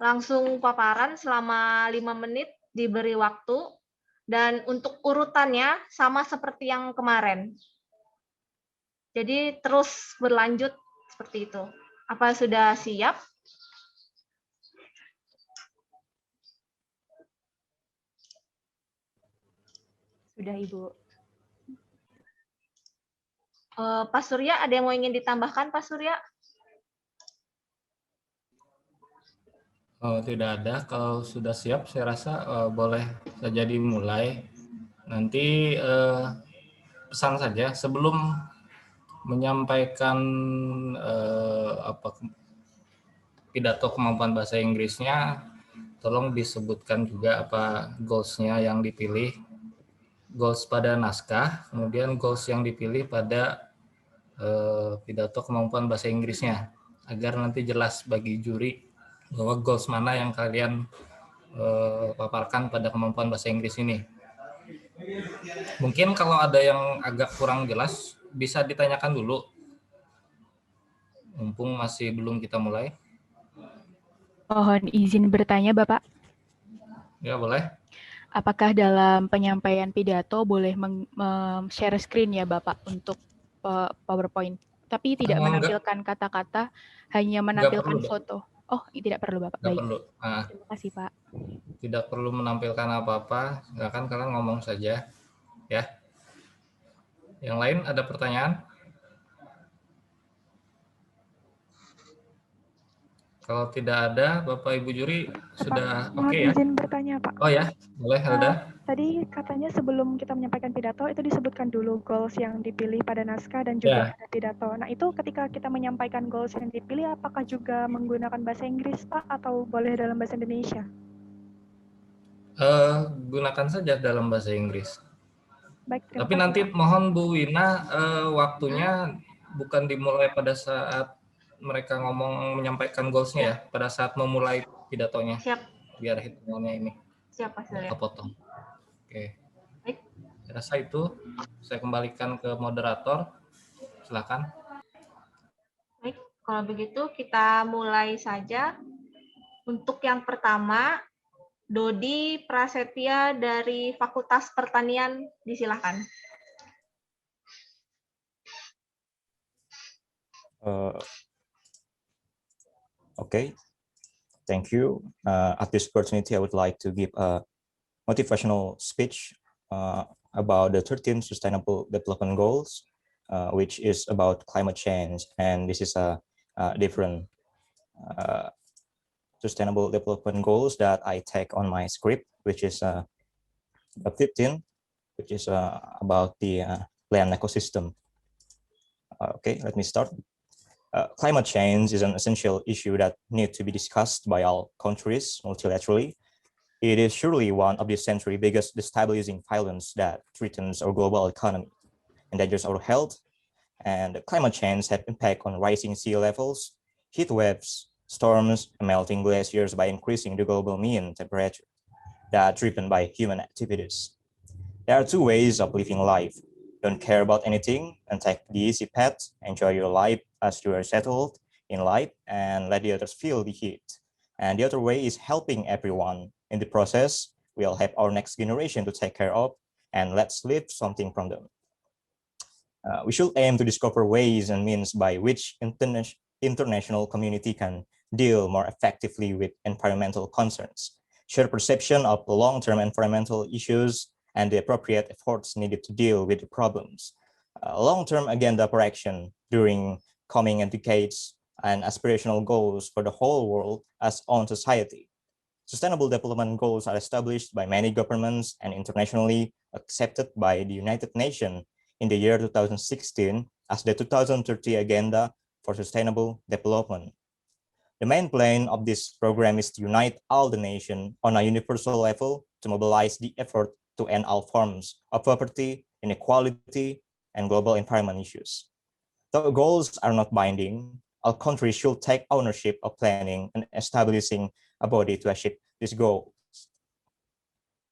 langsung paparan selama 5 menit diberi waktu, dan untuk urutannya sama seperti yang kemarin. Jadi terus berlanjut seperti itu. Apa sudah siap? Sudah, Ibu. Pak Surya, ada yang mau ingin ditambahkan, Pak Surya? Tidak ada. Kalau sudah siap, saya rasa boleh saja dimulai. Nanti pesan saja sebelum menyampaikan pidato kemampuan bahasa Inggrisnya, tolong disebutkan juga apa goals-nya yang dipilih. Goals pada naskah, kemudian goals yang dipilih pada pidato kemampuan bahasa Inggrisnya, agar nanti jelas bagi juri bahwa goals mana yang kalian paparkan pada kemampuan bahasa Inggris ini. Mungkin kalau ada yang agak kurang jelas, bisa ditanyakan dulu. Mumpung masih belum kita mulai. Mohon izin bertanya, Bapak. Ya, boleh. Apakah dalam penyampaian pidato boleh share screen ya, Bapak, untuk PowerPoint? Tapi tidak menampilkan kata-kata, hanya menampilkan foto. Oh, tidak perlu, Bapak. Nggak baik. perlu. Nah, terima kasih, Pak. Tidak perlu menampilkan apa-apa, silakan kalian ngomong saja. Ya. Yang lain ada pertanyaan? Kalau tidak ada, Bapak Ibu juri sudah oke ya? Izin bertanya, Pak. Oh ya, boleh ada. Tadi katanya sebelum kita menyampaikan pidato itu disebutkan dulu goals yang dipilih pada naskah dan juga pada pidato. Nah, itu ketika kita menyampaikan goals yang dipilih, apakah juga menggunakan bahasa Inggris, Pak, atau boleh dalam bahasa Indonesia? Gunakan saja dalam bahasa Inggris. Baik, tapi nanti Pak. Mohon Bu Wina waktunya bukan dimulai pada saat mereka menyampaikan goals-nya ya, pada saat memulai pidatonya. Siap. Biar hitungannya ini. Siap, Pak Surya. Kepotong. Oke. Baik. Saya rasa itu. Saya kembalikan ke moderator. Silakan. Baik, kalau begitu kita mulai saja. Untuk yang pertama, Dodi Prasetya dari Fakultas Pertanian, disilahkan. Okay, thank you. At this opportunity, I would like to give a motivational speech about the 13 Sustainable Development Goals, which is about climate change. And this is a different Sustainable Development Goals that I take on my script, which is the 15, which is about the land ecosystem. Okay, let me start. Climate change is an essential issue that needs to be discussed by all countries multilaterally. It is surely one of this century's biggest destabilizing violence that threatens our global economy, endangers our health, and climate change has impact on rising sea levels, heat waves, storms, and melting glaciers by increasing the global mean temperature that are driven by human activities. There are two ways of living life. Don't care about anything and take the easy path, enjoy your life as you are settled in life and let the others feel the heat. And the other way is helping everyone. In the process, we'll have our next generation to take care of and let's leave something from them. We should aim to discover ways and means by which international community can deal more effectively with environmental concerns, share perception of the long-term environmental issues, and the appropriate efforts needed to deal with the problems. Long-term agenda for action during coming decades and aspirational goals for the whole world as own society. Sustainable development goals are established by many governments and internationally accepted by the United Nations in the year 2016 as the 2030 Agenda for Sustainable Development. The main plan of this program is to unite all the nations on a universal level to mobilize the effort to end all forms of poverty, inequality, and global environment issues. Though goals are not binding, all countries should take ownership of planning and establishing a body to achieve this goal.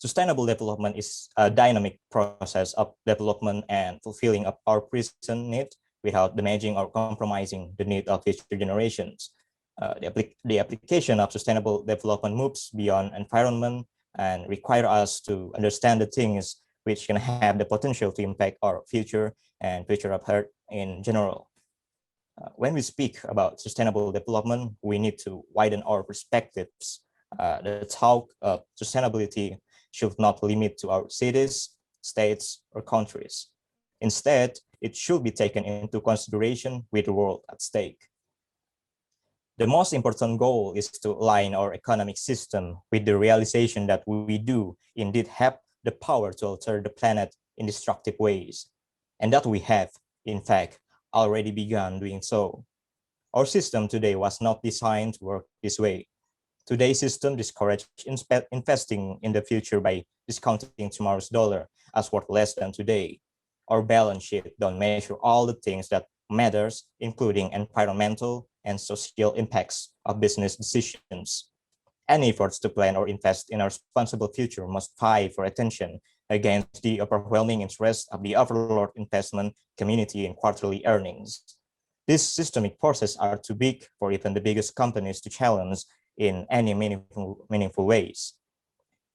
Sustainable development is a dynamic process of development and fulfilling of our present needs without damaging or compromising the need of future generations. The application of sustainable development moves beyond environment and require us to understand the things which can have the potential to impact our future and future of Earth in general. When we speak about sustainable development, we need to widen our perspectives. The talk of sustainability should not limit to our cities, states, or countries. Instead, it should be taken into consideration with the world at stake. The most important goal is to align our economic system with the realization that we do indeed have the power to alter the planet in destructive ways, and that we have, in fact, already begun doing so. Our system today was not designed to work this way. Today's system discourages investing in the future by discounting tomorrow's dollar as worth less than today. Our balance sheet don't measure all the things that matters, including environmental and social impacts of business decisions. Any efforts to plan or invest in a responsible future must fight for attention against the overwhelming interest of the overlord investment community in quarterly earnings. These systemic forces are too big for even the biggest companies to challenge in any meaningful ways.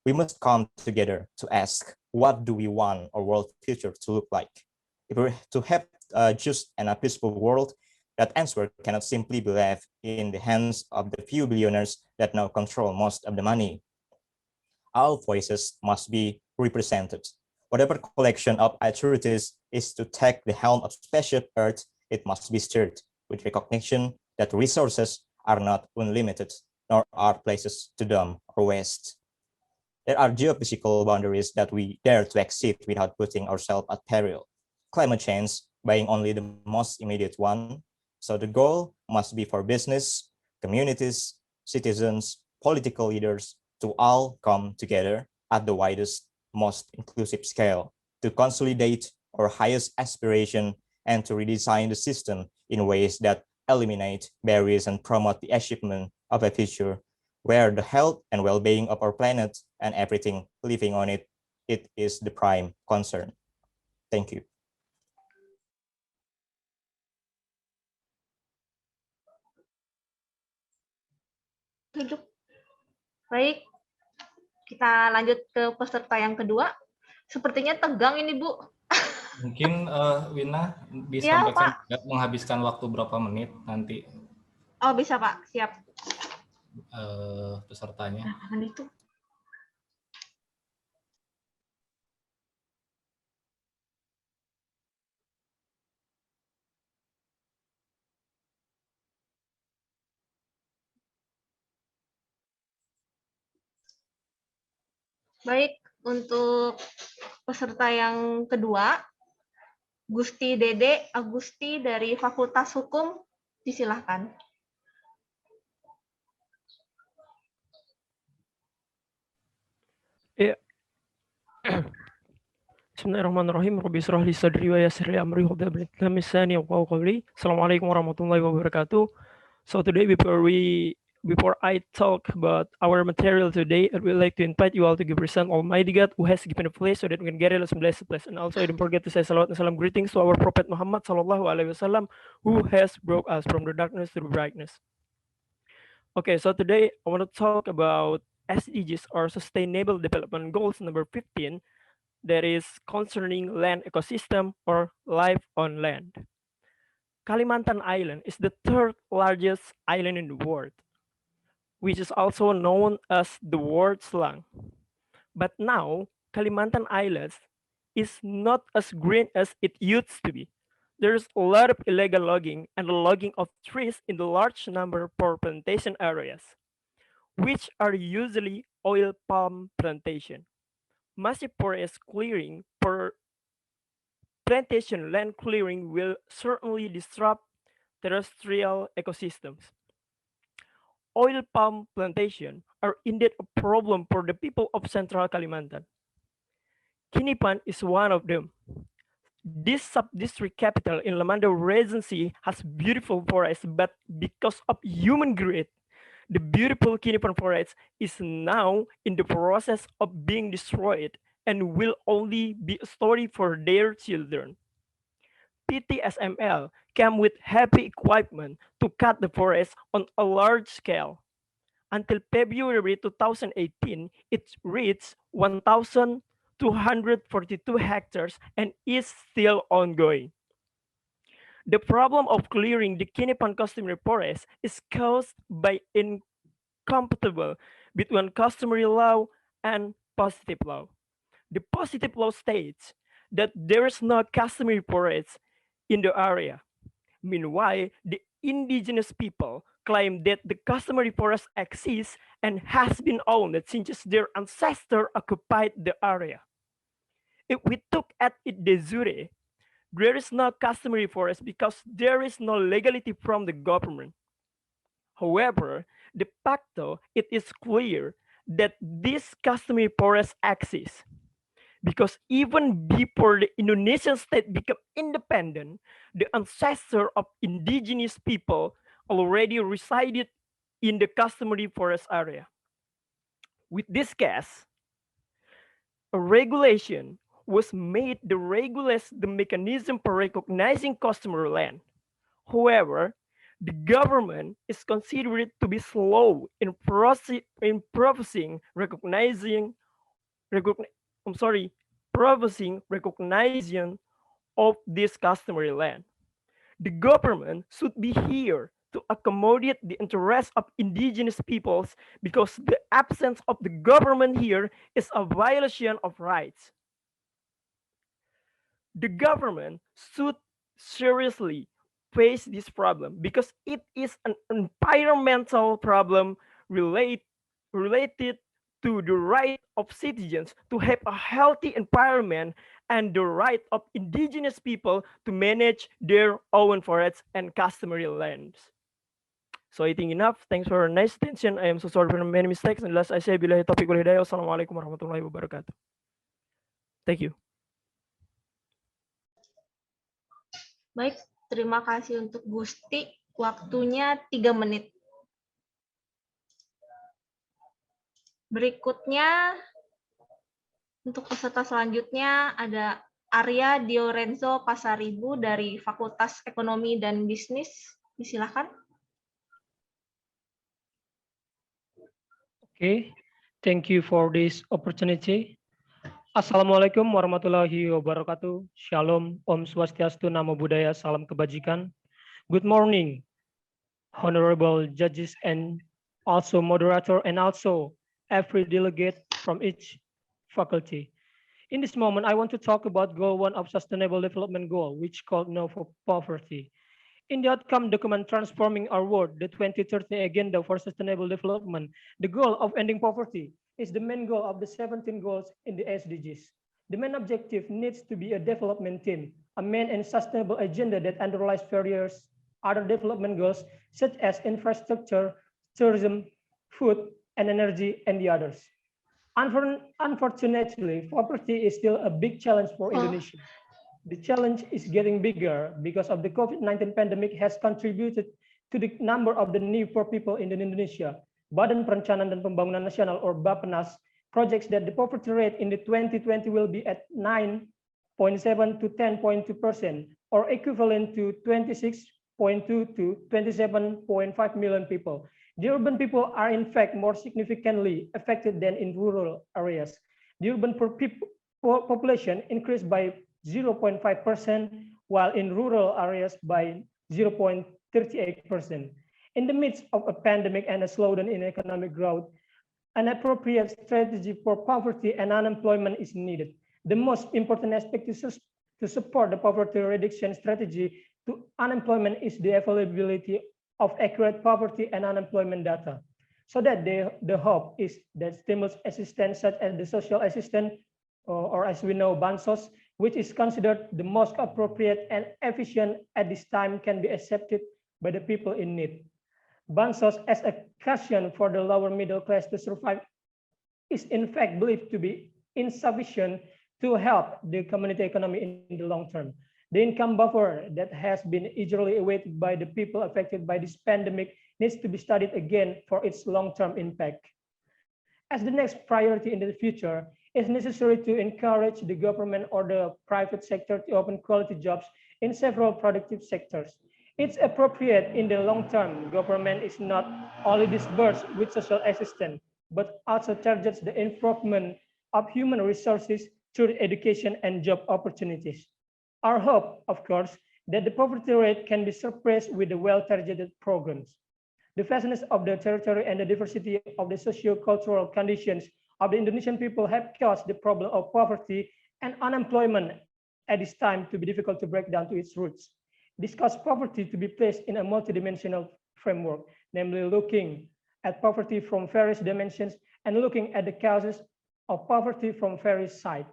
We must come together to ask, what do we want our world future to look like? If we're to have a just and a peaceful world, that answer cannot simply be left in the hands of the few billionaires that now control most of the money. All voices must be represented. Whatever collection of authorities is to take the helm of spaceship Earth, it must be steered with recognition that resources are not unlimited, nor are places to dump or waste. There are geophysical boundaries that we dare to exceed without putting ourselves at peril. Climate change being only the most immediate one. So the goal must be for business, communities, citizens, political leaders to all come together at the widest, most inclusive scale to consolidate our highest aspiration and to redesign the system in ways that eliminate barriers and promote the achievement of a future where the health and well-being of our planet and everything living on it is the prime concern. Thank you. Baik, kita lanjut ke peserta yang kedua. Sepertinya tegang ini, Bu. Mungkin Wina bisa menghabiskan waktu berapa menit nanti? Oh, bisa, Pak. Siap. Pesertanya. Nah, itu. Baik, untuk peserta yang kedua, Gusti Dede Agusti dari Fakultas Hukum, disilahkan. Ya. Bismillahirrahmanirrahim. Rabbi israh li sadri wa yassir li amri wahlul 'uqdatam min lisani yafqahu qawli. Assalamualaikum warahmatullahi wabarakatuh. So today before I talk about our material today, I would like to invite you all to give present Almighty God who has given a place so that we can get it as blessed. And also don't forget to say salawat and salam greetings to our Prophet Muhammad sallallahu alaihi wasallam who has brought us from the darkness to the brightness. Okay, so today I want to talk about SDGs or Sustainable Development Goals number 15, that is concerning land ecosystem or life on land. Kalimantan Island is the third largest island in the world, which is also known as the world's lung. But now, Kalimantan Island is not as green as it used to be. There's a lot of illegal logging and logging of trees in the large number for plantation areas, which are usually oil palm plantation. Massive forest clearing for plantation land clearing will certainly disrupt terrestrial ecosystems. Oil palm plantation are indeed a problem for the people of Central Kalimantan. Kinipan is one of them. This sub-district capital in Lamanda Regency has beautiful forests, but because of human greed, the beautiful Kinipan forest is now in the process of being destroyed and will only be a story for their children. PTSML came with heavy equipment to cut the forest on a large scale. Until February 2018, it reached 1,242 hectares and is still ongoing. The problem of clearing the Kinipan customary forest is caused by incompatible between customary law and positive law. The positive law states that there is no customary forest in the area. Meanwhile, the indigenous people claim that the customary forest exists and has been owned since their ancestors occupied the area. If we look at it de jure, there is no customary forest because there is no legality from the government. However, de facto, it is clear that this customary forest exists. Because even before the Indonesian state became independent, the ancestor of indigenous people already resided in the customary forest area. With this case, a regulation was made to regulate the mechanism for recognizing customary land. However, the government is considered to be slow in processing recognition of this customary land. The government should be here to accommodate the interests of indigenous peoples because the absence of the government here is a violation of rights. The government should seriously face this problem because it is an environmental problem related to the right of citizens to have a healthy environment and the right of indigenous people to manage their own forests and customary lands. So I think enough. Thanks for your nice attention. I am so sorry for many mistakes. And last I say, billahi taufiq wal hidayah. Wassalamualaikum warahmatullahi wabarakatuh. Thank you. Baik, terima kasih untuk Gusti. Waktunya 3 menit. Berikutnya, untuk peserta selanjutnya ada Arya Diorenzo Pasaribu dari Fakultas Ekonomi dan Bisnis. Disilakan. Okay, thank you for this opportunity. Assalamualaikum warahmatullahi wabarakatuh. Shalom, Om Swastiastu, Namo Buddhaya, Salam Kebajikan. Good morning, honorable judges and also moderator and also every delegate from each faculty. In this moment, I want to talk about Goal 1 of Sustainable Development Goal, which called No for Poverty. In the outcome document Transforming Our World, the 2030 Agenda for Sustainable Development, the goal of ending poverty is the main goal of the 17 goals in the SDGs. The main objective needs to be a development theme, a main and sustainable agenda that underlies various other development goals such as infrastructure, tourism, food, and energy, and the others. Unfortunately, poverty is still a big challenge for Indonesia. The challenge is getting bigger because of the COVID-19 pandemic has contributed to the number of the new poor people in Indonesia. Badan Perencanaan dan Pembangunan Nasional or Bappenas projects that the poverty rate in the 2020 will be at 9.7 to 10.2% or equivalent to 26.2 to 27.5 million people. The urban people are in fact more significantly affected than in rural areas. The urban population increased by 0.5%, while in rural areas by 0.38%. In the midst of a pandemic and a slowdown in economic growth, an appropriate strategy for poverty and unemployment is needed. The most important aspect to support the poverty reduction strategy to unemployment is the availability of accurate poverty and unemployment data. So that the hope is that stimulus assistance such as the social assistance, or as we know, Bansos, which is considered the most appropriate and efficient at this time, can be accepted by the people in need. Bansos as a cushion for the lower middle class to survive is in fact believed to be insufficient to help the community economy in the long term. The income buffer that has been eagerly awaited by the people affected by this pandemic needs to be studied again for its long-term impact. As the next priority in the future, it's necessary to encourage the government or the private sector to open quality jobs in several productive sectors. It's appropriate in the long term. Government is not only disbursed with social assistance, but also targets the improvement of human resources through education and job opportunities. Our hope, of course, that the poverty rate can be suppressed with the well-targeted programs. The vastness of the territory and the diversity of the socio-cultural conditions of the Indonesian people have caused the problem of poverty and unemployment at this time to be difficult to break down to its roots. This caused poverty to be placed in a multidimensional framework, namely looking at poverty from various dimensions and looking at the causes of poverty from various sides.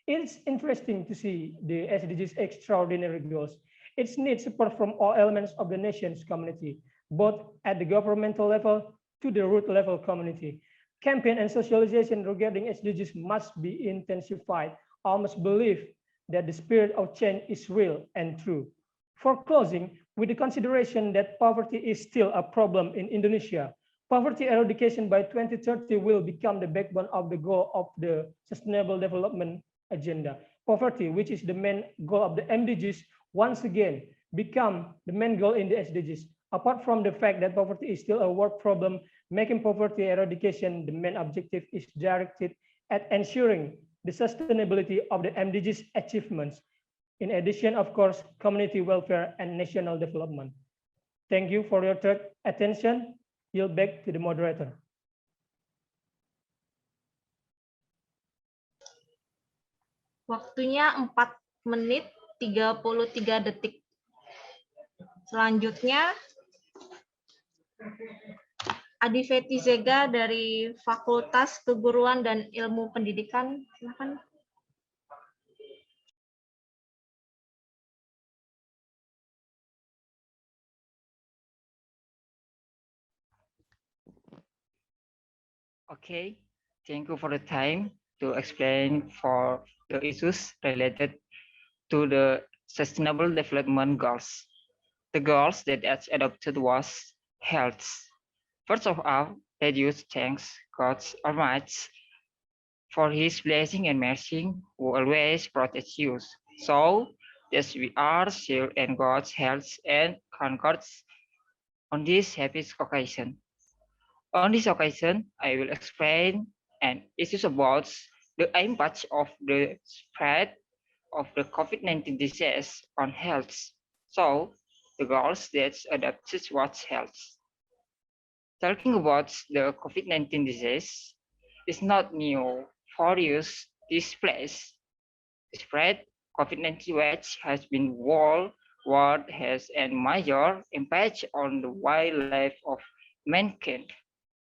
It's interesting to see the SDGs extraordinary goals. It needs support from all elements of the nation's community, both at the governmental level to the root level community. Campaign and socialization regarding SDGs must be intensified. I must believe that the spirit of change is real and true. For closing, with the consideration that poverty is still a problem in Indonesia, poverty eradication by 2030 will become the backbone of the goal of the Sustainable Development Agenda. Poverty, which is the main goal of the MDGs, once again become the main goal in the SDGs. Apart from the fact that poverty is still a world problem, making poverty eradication the main objective is directed at ensuring the sustainability of the MDGs achievements. In addition, of course, community welfare and national development. Thank you for your attention. Yield back to the moderator. Waktunya 4 menit 33 detik. Selanjutnya, Adi Feti Zega dari Fakultas Keguruan dan Ilmu Pendidikan. Silakan. Okay, thank you for the time to explain for the issues related to the Sustainable Development Goals. The goals that are adopted was health. First of all, let us thank God Almighty for His blessing and mercy, who always protects you. So, yes, we are still in God's health and concords on this happy occasion. On this occasion, I will explain an issue about the impact of the spread of the COVID-19 disease on health. So, the goals that adopted was health. Talking about the COVID-19 disease is not new for use this place. The spread COVID-19 which has been worldwide has a major impact on the wildlife of mankind.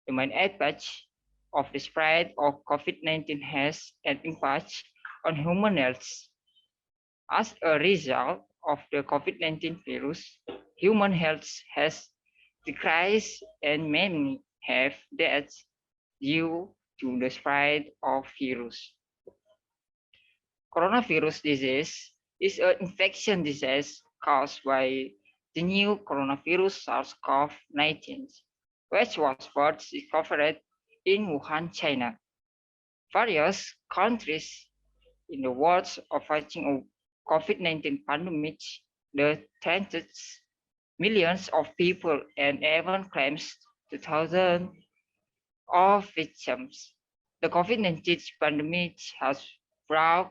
The main impact of the spread of COVID-19 has an impact on human health. As a result of the COVID-19 virus, human health has decreased and many have deaths due to the spread of virus. Coronavirus disease is an infection disease caused by the new coronavirus SARS-CoV-19, which was first discovered in Wuhan, China. Various countries in the world are fighting a COVID-19 pandemic that threatens millions of people and even claims 2,000 of victims. The COVID-19 pandemic has brought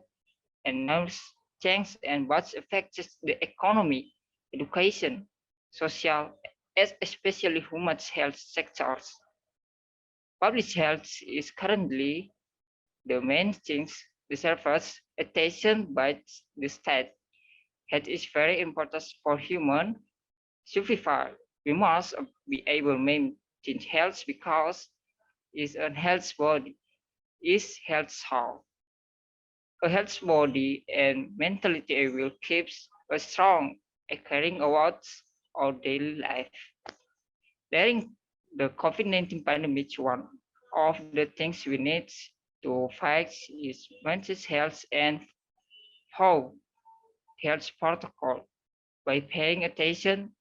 enormous change and what affects the economy, education, social, especially human health sectors. Public health is currently the main thing deserves attention by the state. Health is very important for human survival. We must be able to maintain health because it's a health body, is health soul. A health body and mentality will keep us strong and caring about our daily life. During the COVID-19 pandemic, one of the things we need to fight is mental health and how health protocol. By paying attention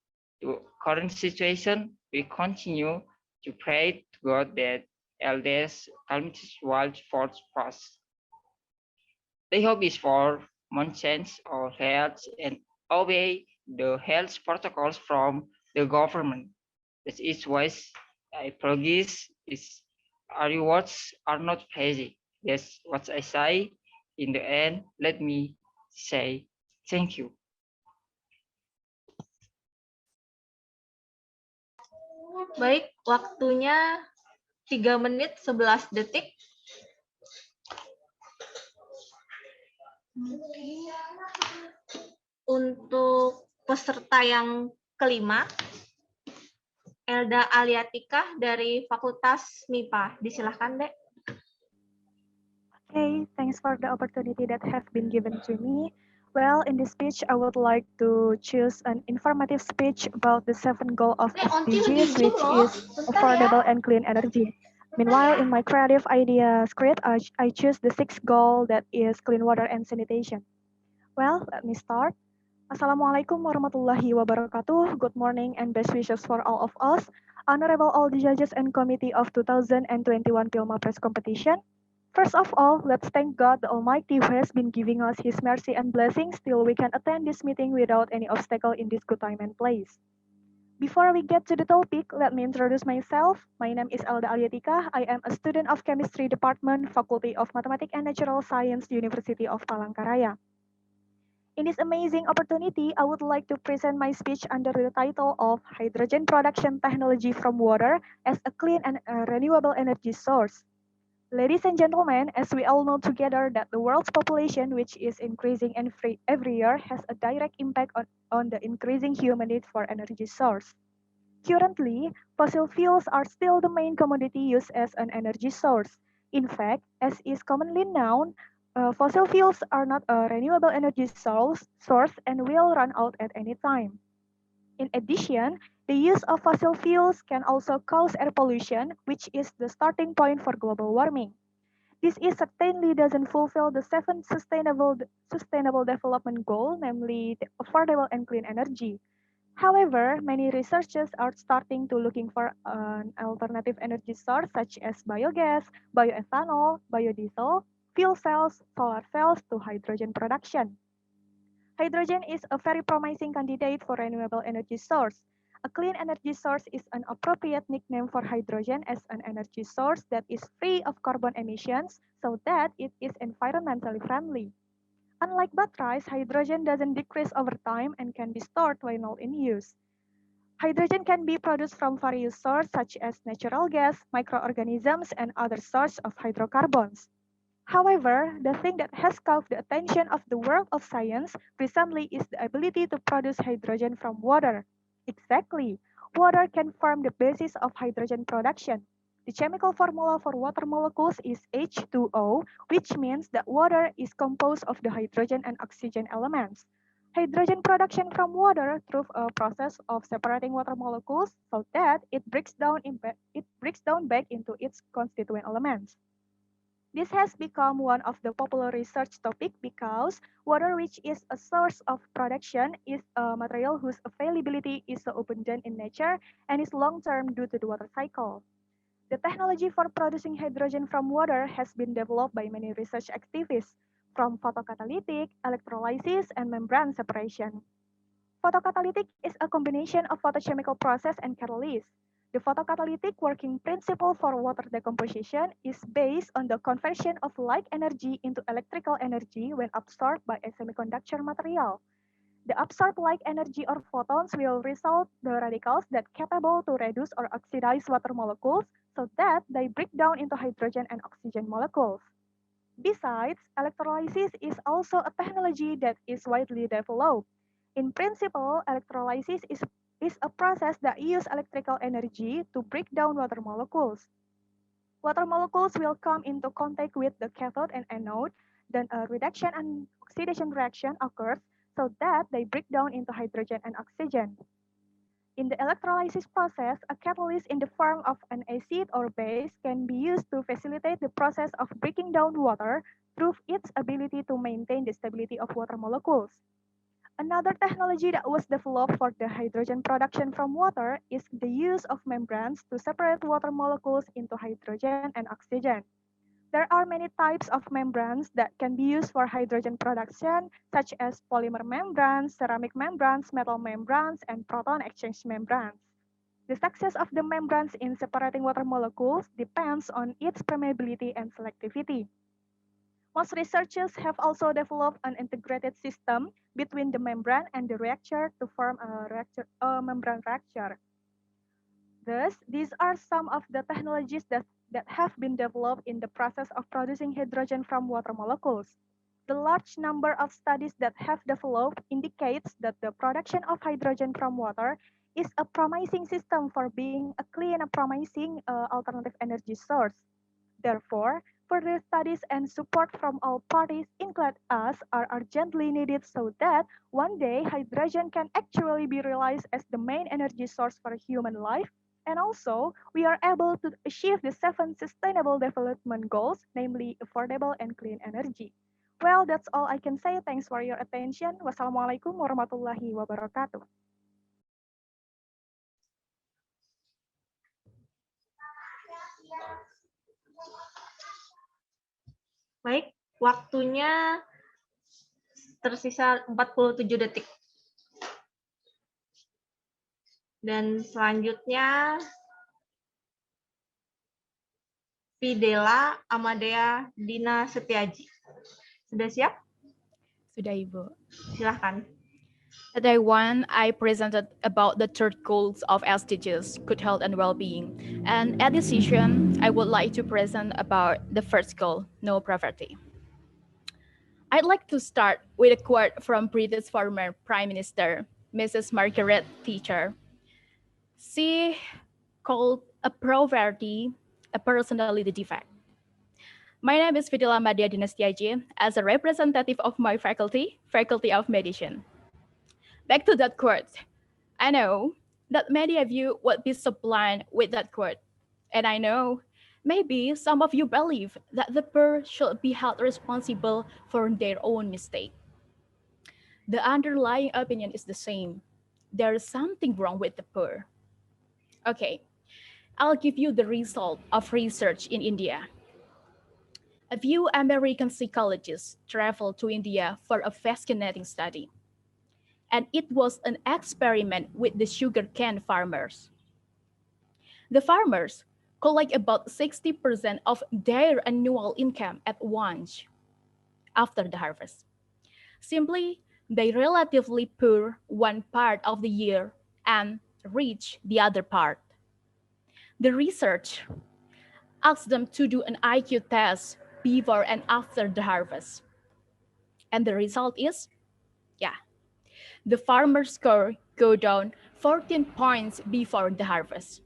to current situation, we continue to pray to God that elders calamities will fall fast. The hope is for mountains or health and obey the health protocols from the government. That is why progress is rewards are not easy. That's what I say. In the end, let me say thank you. Baik, waktunya 3 menit 11 detik. Untuk peserta yang kelima, Elda Aliatika dari Fakultas MIPA. Disilahkan, Dek. Okay, thanks for the opportunity that have been given to me. Well, in this speech, I would like to choose an informative speech about the 7 goal of SDGs, which is affordable and clean energy. Meanwhile, in my creative idea script, I choose the 6th goal that is clean water and sanitation. Well, let me start. Assalamualaikum warahmatullahi wabarakatuh. Good morning and best wishes for all of us. Honorable all the judges and committee of 2021 Pilma Press Competition. First of all, let's thank God the Almighty who has been giving us His mercy and blessings till we can attend this meeting without any obstacle in this good time and place. Before we get to the topic, let me introduce myself. My name is Elda Aliatika. I am a student of Chemistry Department, Faculty of Mathematics and Natural Science, University of Palangkaraya. In this amazing opportunity, I would like to present my speech under the title of Hydrogen Production Technology from Water as a Clean and Renewable Energy Source. Ladies and gentlemen, as we all know together that the world's population, which is increasing every year, has a direct impact on the increasing human need for energy source. Currently, fossil fuels are still the main commodity used as an energy source. In fact, as is commonly known, fossil fuels are not a renewable energy source and will run out at any time. In addition, the use of fossil fuels can also cause air pollution, which is the starting point for global warming. This is certainly doesn't fulfill the 7th sustainable development goal, namely the affordable and clean energy. However, many researchers are starting to looking for an alternative energy source such as biogas, bioethanol, biodiesel, fuel cells, solar cells to hydrogen production. Hydrogen is a very promising candidate for renewable energy source. A clean energy source is an appropriate nickname for hydrogen as an energy source that is free of carbon emissions so that it is environmentally friendly. Unlike batteries, hydrogen doesn't decrease over time and can be stored while in use. Hydrogen can be produced from various sources such as natural gas, microorganisms, and other sources of hydrocarbons. However, the thing that has caught the attention of the world of science recently is the ability to produce hydrogen from water. Exactly, water can form the basis of hydrogen production. The chemical formula for water molecules is H2O, which means that water is composed of the hydrogen and oxygen elements. Hydrogen production from water through a process of separating water molecules so that it breaks down back into its constituent elements. This has become one of the popular research topics because water, which is a source of production, is a material whose availability is so abundant in nature and is long-term due to the water cycle. The technology for producing hydrogen from water has been developed by many research activists, from photocatalytic, electrolysis, and membrane separation. Photocatalytic is a combination of photochemical process and catalysis. The photocatalytic working principle for water decomposition is based on the conversion of light energy into electrical energy when absorbed by a semiconductor material. The absorbed light energy or photons will result the radicals that capable to reduce or oxidize water molecules so that they break down into hydrogen and oxygen molecules. Besides, electrolysis is also a technology that is widely developed. In principle, electrolysis is a process that uses electrical energy to break down water molecules. Water molecules will come into contact with the cathode and anode, then a reduction and oxidation reaction occurs so that they break down into hydrogen and oxygen. In the electrolysis process, a catalyst in the form of an acid or base can be used to facilitate the process of breaking down water through its ability to maintain the stability of water molecules. Another technology that was developed for the hydrogen production from water is the use of membranes to separate water molecules into hydrogen and oxygen. There are many types of membranes that can be used for hydrogen production, such as polymer membranes, ceramic membranes, metal membranes, and proton exchange membranes. The success of the membranes in separating water molecules depends on its permeability and selectivity. Most researchers have also developed an integrated system between the membrane and the reactor to form a membrane reactor. Thus, these are some of the technologies that have been developed in the process of producing hydrogen from water molecules. The large number of studies that have developed indicates that the production of hydrogen from water is a promising system for being a clean and promising alternative energy source. Therefore, further studies and support from all parties, including us, are urgently needed so that one day hydrogen can actually be realized as the main energy source for human life. And also, we are able to achieve the 7 Sustainable Development Goals, namely affordable and clean energy. Well, that's all I can say. Thanks for your attention. Wassalamualaikum warahmatullahi wabarakatuh. Baik, waktunya tersisa 47 detik. Dan selanjutnya Fidela Amadea Dina Setiaji. Sudah siap? Sudah, Ibu. Silahkan. At day 1, I presented about the 3 goals of SDGs, good health and well-being. And at this session, I would like to present about the first goal, no poverty. I'd like to start with a quote from British former Prime Minister, Mrs. Margaret Thatcher. She called a poverty a personality defect. My name is Fidela Amadea Dina Setiaji, as a representative of my faculty of medicine. Back to that quote. I know that many of you would be so blind with that quote. And I know maybe some of you believe that the poor should be held responsible for their own mistake. The underlying opinion is the same. There is something wrong with the poor. Okay, I'll give you the result of research in India. A few American psychologists traveled to India for a fascinating study. And it was an experiment with the sugarcane farmers. The farmers collect about 60% of their annual income at once after the harvest. Simply, they relatively poor one part of the year and rich the other part. The research asked them to do an IQ test before and after the harvest. And the result is, the farmer's score go down 14 points before the harvest.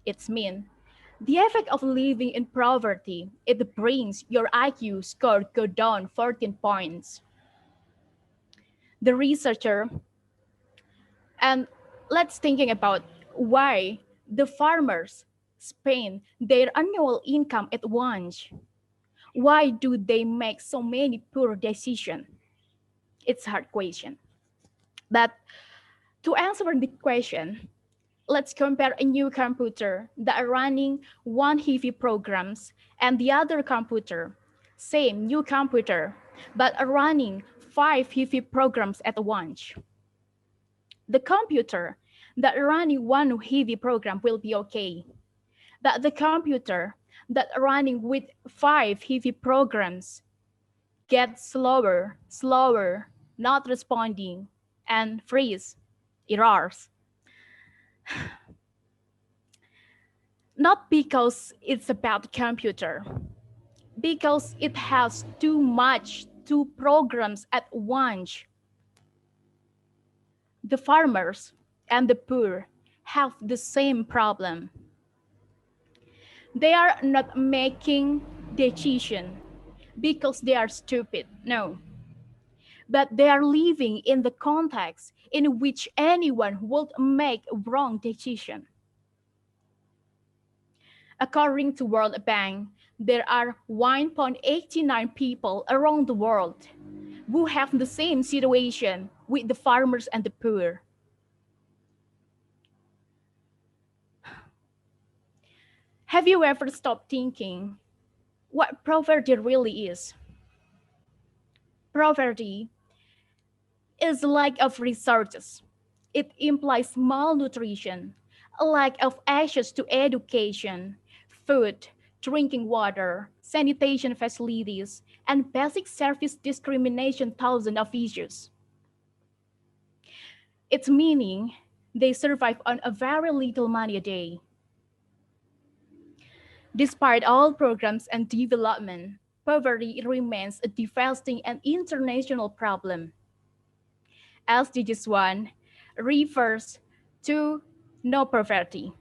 It's mean the effect of living in poverty, it brings your IQ score go down 14 points. The researcher, and let's thinking about why the farmers spend their annual income at once. Why do they make so many poor decisions? It's a hard question. But to answer the question, let's compare a new computer that are running 1 heavy programs and the other computer, same new computer, but are running 5 heavy programs at once. The computer that running 1 heavy program will be okay. But the computer that running with 5 heavy programs gets slower, not responding, and freeze, errors. Not because it's about the computer, because it has too programs at once. The farmers and the poor have the same problem. They are not making decision because they are stupid, no. But they are living in the context in which anyone would make a wrong decision. According to World Bank, there are 1.89 people around the world who have the same situation with the farmers and the poor. Have you ever stopped thinking, what poverty really is. Poverty is lack of resources. It implies malnutrition, a lack of access to education, food, drinking water, sanitation facilities, and basic service discrimination, thousands of issues. Its meaning, they survive on a very little money a day. Despite all programs and development, poverty remains a devastating and international problem. SDGs 1 refers to no poverty.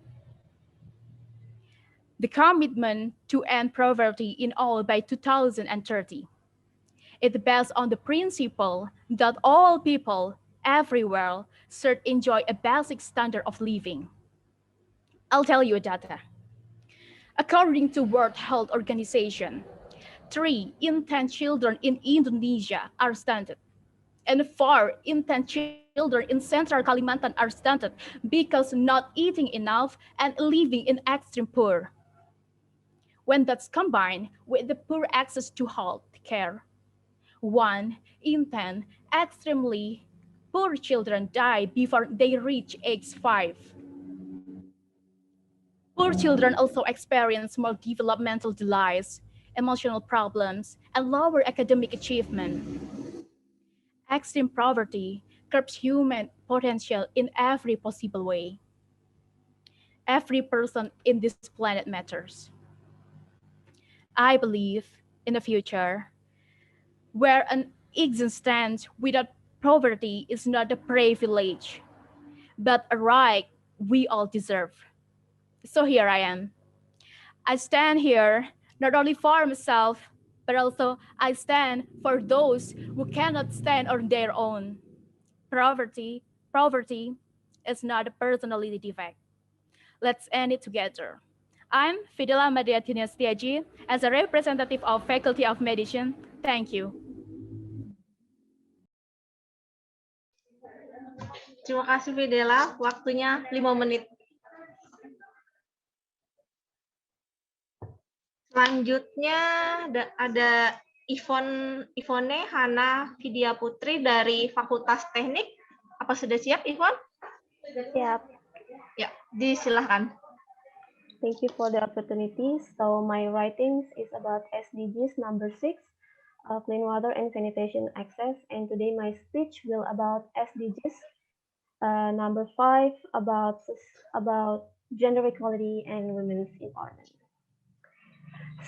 The commitment to end poverty in all by 2030. It's based on the principle that all people everywhere should enjoy a basic standard of living. I'll tell you data. According to World Health Organization, 3 in 10 children in Indonesia are stunted, and 4 in 10 children in Central Kalimantan are stunted because not eating enough and living in extreme poor. When that's combined with the poor access to health care, 1 in 10 extremely poor children die before they reach age 5. Poor children also experience more developmental delays, emotional problems, and lower academic achievement. Extreme poverty curbs human potential in every possible way. Every person in this planet matters. I believe in a future where an existence without poverty is not a privilege, but a right we all deserve. So here I am. I stand here not only for myself, but also I stand for those who cannot stand on their own. Poverty is not a personality defect. Let's end it together. I'm Fidela Madriatina Setiaji, as a representative of Faculty of Medicine. Thank you. Terima kasih Fidela, waktunya 5 menit. Selanjutnya ada Ivone Hana Vidya Putri dari Fakultas Teknik. Apa sudah siap, Ivon? Siap. Ya, disilahkan. Thank you for the opportunity. So my writings is about SDGs number 6, clean water and sanitation access. And today my speech will about SDGs number 5, about gender equality and women's empowerment.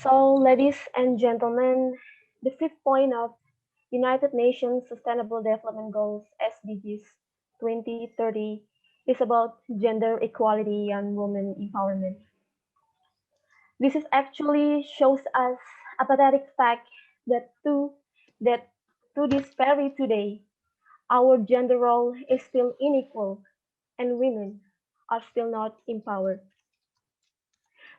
So ladies and gentlemen, the 5th point of United Nations Sustainable Development Goals, SDGs 2030, is about gender equality and women empowerment. This is actually shows us a pathetic fact that to this very today, our gender role is still unequal and women are still not empowered.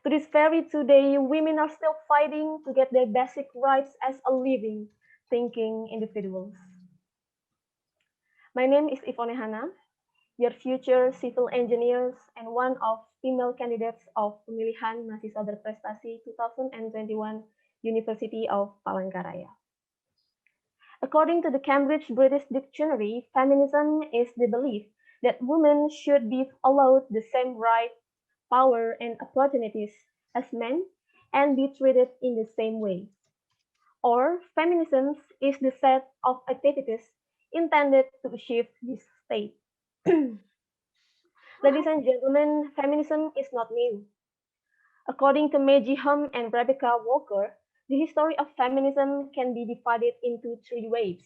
To this very today, women are still fighting to get their basic rights as a living, thinking individuals. My name is Ivone Hana, your future civil engineers and one of female candidates of Pemilihan Mahasiswa Berprestasi 2021 University of Palangkaraya. According to the Cambridge British Dictionary, feminism is the belief that women should be allowed the same right, power, and opportunities as men and be treated in the same way. Or feminism is the set of activities intended to achieve this state. Ladies and gentlemen, feminism is not new. According to Maggie Hum and Rebecca Walker, the history of feminism can be divided into 3 waves.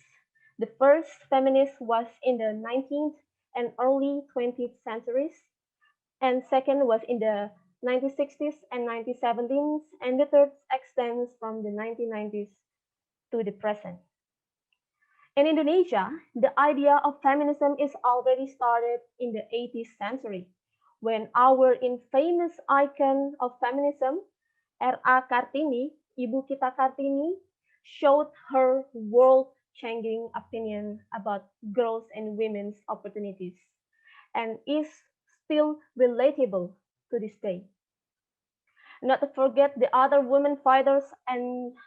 The first feminist was in the 19th and early 20th centuries, and second was in the 1960s and 1970s, and the third extends from the 1990s to the present. In Indonesia, the idea of feminism is already started in the 18th century, when our infamous icon of feminism, R.A. Kartini, Ibu Kita Kartini, showed her world-changing opinion about girls' and women's opportunities, and is still relatable to this day. Not to forget the other women fighters and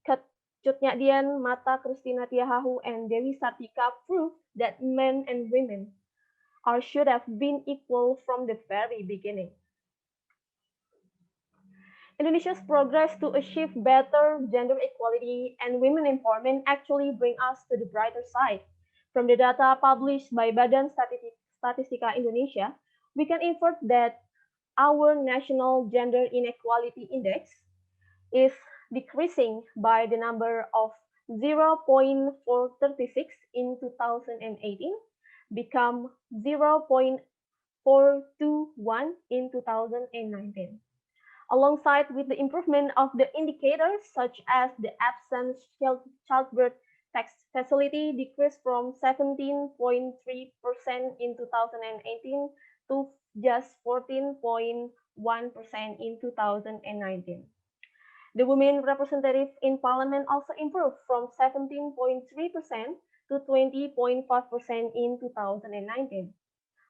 Cut Dian, Mata Christina Tiahahu, and Dewi Sartika prove that men and women should have been equal from the very beginning. Indonesia's progress to achieve better gender equality and women empowerment actually bring us to the brighter side. From the data published by Badan Statistika Indonesia, we can infer that our national gender inequality index is decreasing by the number of 0.436 in 2018, become 0.421 in 2019. Alongside with the improvement of the indicators such as the absence childbirth tax facility decreased from 17.3% in 2018 to just 14.1% in 2019. The women representative in parliament also improved from 17.3% to 20.5% in 2019.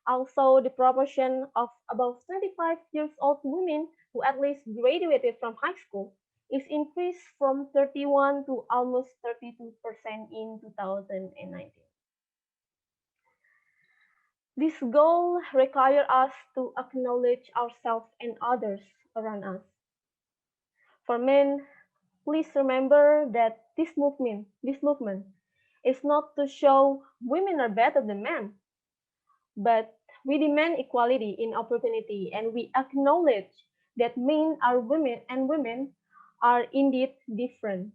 Also, the proportion of above 25 years old women who at least graduated from high school is increased from 31 to almost 32% in 2019. This goal requires us to acknowledge ourselves and others around us. For men, please remember that this movement is not to show women are better than men, but we demand equality in opportunity, and we acknowledge that men are women and women are indeed different.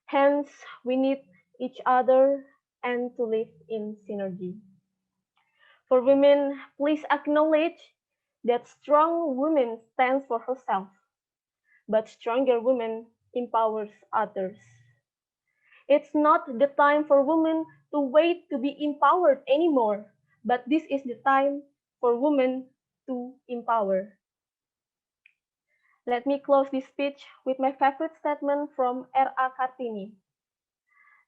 Hence, we need each other and to live in synergy. For women, please acknowledge that strong woman stands for herself, but stronger woman empowers others. It's not the time for women to wait to be empowered anymore, but this is the time for women to empower. Let me close this speech with my favorite statement from R.A. Kartini.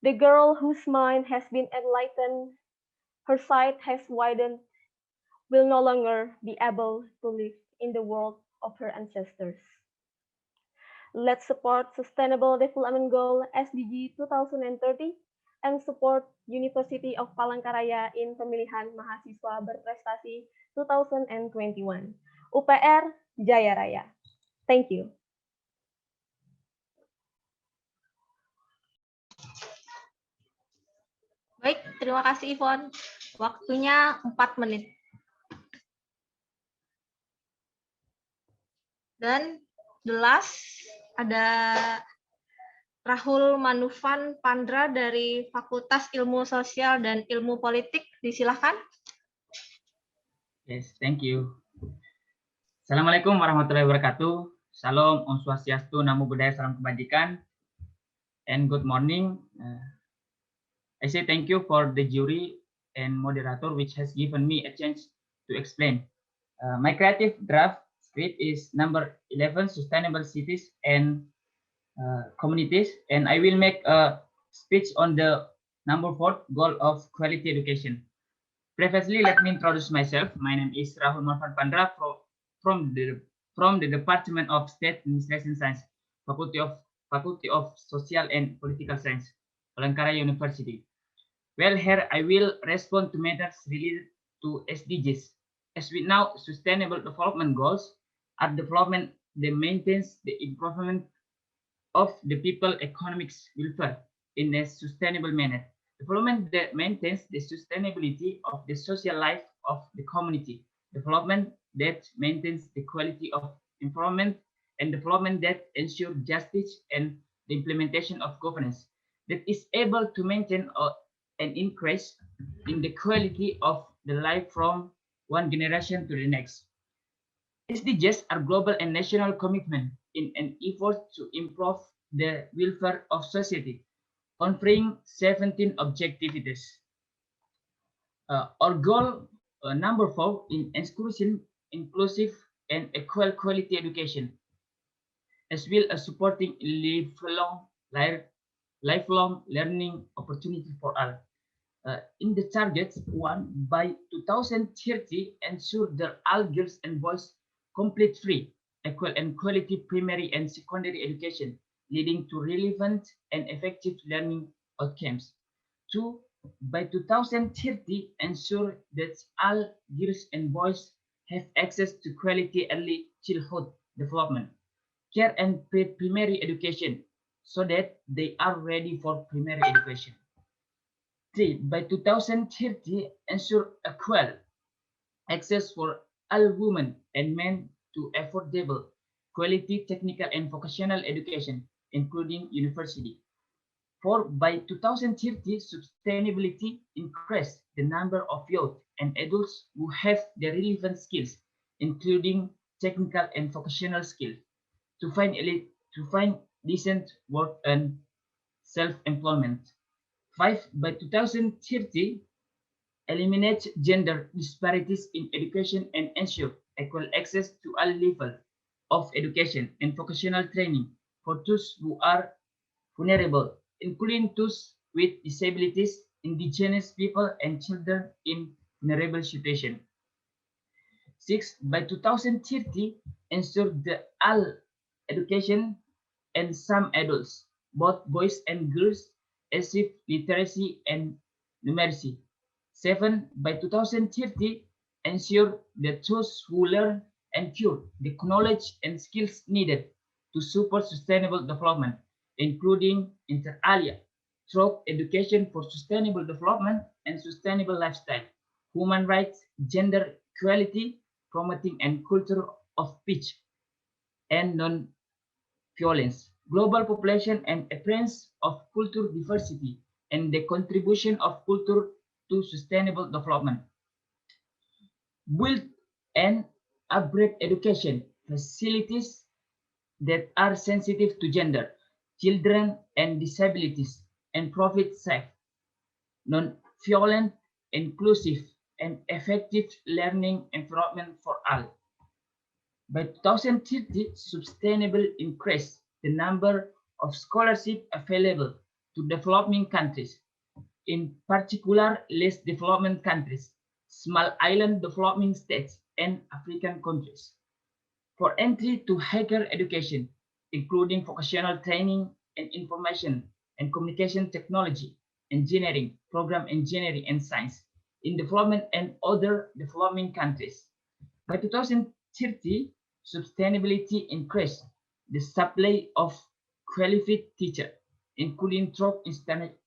The girl whose mind has been enlightened, her sight has widened, will no longer be able to live in the world of her ancestors. Let's support Sustainable Development Goal SDG 2030 and support University of Palangkaraya in pemilihan mahasiswa berprestasi 2021. UPR Jaya Raya. Thank you. Baik, terima kasih Yvonne. Waktunya 4 menit. Dan the last ada Rahul Manufan Pandra dari Fakultas Ilmu Sosial dan Ilmu Politik. Disilahkan. Yes, thank you. Assalamualaikum warahmatullahi wabarakatuh. Salam, Om Swastiastu, Namo Buddhaya, Salam Kebajikan. And good morning. I say thank you for the jury and moderator which has given me a chance to explain. My creative draft script is number 11, Sustainable Cities and Communities, and I will make a speech on the number 4, Goal of Quality Education. Previously, let me introduce myself. My name is Rahul Manufan Pandra from the Department of State Administration Science, Faculty of Social and Political Science, Palangkaraya University. Well, here I will respond to matters related to SDGs. As we know, Sustainable Development Goals are development that maintains the improvement of the people economics welfare in a sustainable manner. Development that maintains the sustainability of the social life of the community. Development that maintains the quality of environment, and development that ensures justice and the implementation of governance that is able to maintain an increase in the quality of the life from one generation to the next. SDGs are global and national commitment in an effort to improve the welfare of society, conferring 17 objectivities. Our goal number 4 in inclusive and equal quality education, as well as supporting lifelong learning opportunity for all. In the target 1, by 2030, ensure that all girls and boys complete free equal and quality primary and secondary education, leading to relevant and effective learning outcomes. 2. By 2030, ensure that all girls and boys have access to quality early childhood development, care and primary education, so that they are ready for primary education. 3. By 2030, ensure equal access for all women and men to affordable, quality technical and vocational education, including university. 4. By 2030, sustainability increase the number of youth and adults who have the relevant skills, including technical and vocational skills, to find decent work and self-employment. 5. By 2030, eliminate gender disparities in education and ensure equal access to all levels of education and vocational training for those who are vulnerable, including those with disabilities, indigenous people, and children in vulnerable situations. 6. By 2030, ensure that all education and some adults, both boys and girls, achieve literacy and numeracy. 7. By 2030, ensure that those who learn and cure the knowledge and skills needed to support sustainable development, including inter alia, through education for sustainable development and sustainable lifestyle, human rights, gender equality, promoting and culture of peace and non-violence, global population and appearance of cultural diversity, and the contribution of culture to sustainable development. Build and upgrade education facilities that are sensitive to gender, children and disabilities, and profit safe, non-violent, inclusive, and effective learning environment for all. By 2030, sustainable increase the number of scholarships available to developing countries, in particular less developed countries, small island developing states, and African countries. For entry to higher education, including vocational training and information and communication technology, engineering, program engineering and science, in development and other developing countries. By 2030, sustainability increase the supply of qualified teachers, including through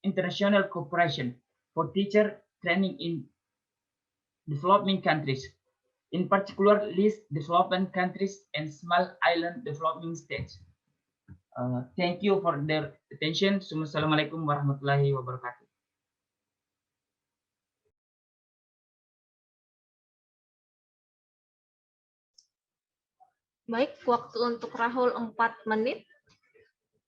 international cooperation for teacher training in developing countries, in particular least developing countries and small island developing states. Thank you for their attention. Assalamualaikum warahmatullahi wabarakatuh. Baik, waktu untuk Rahul 4 menit.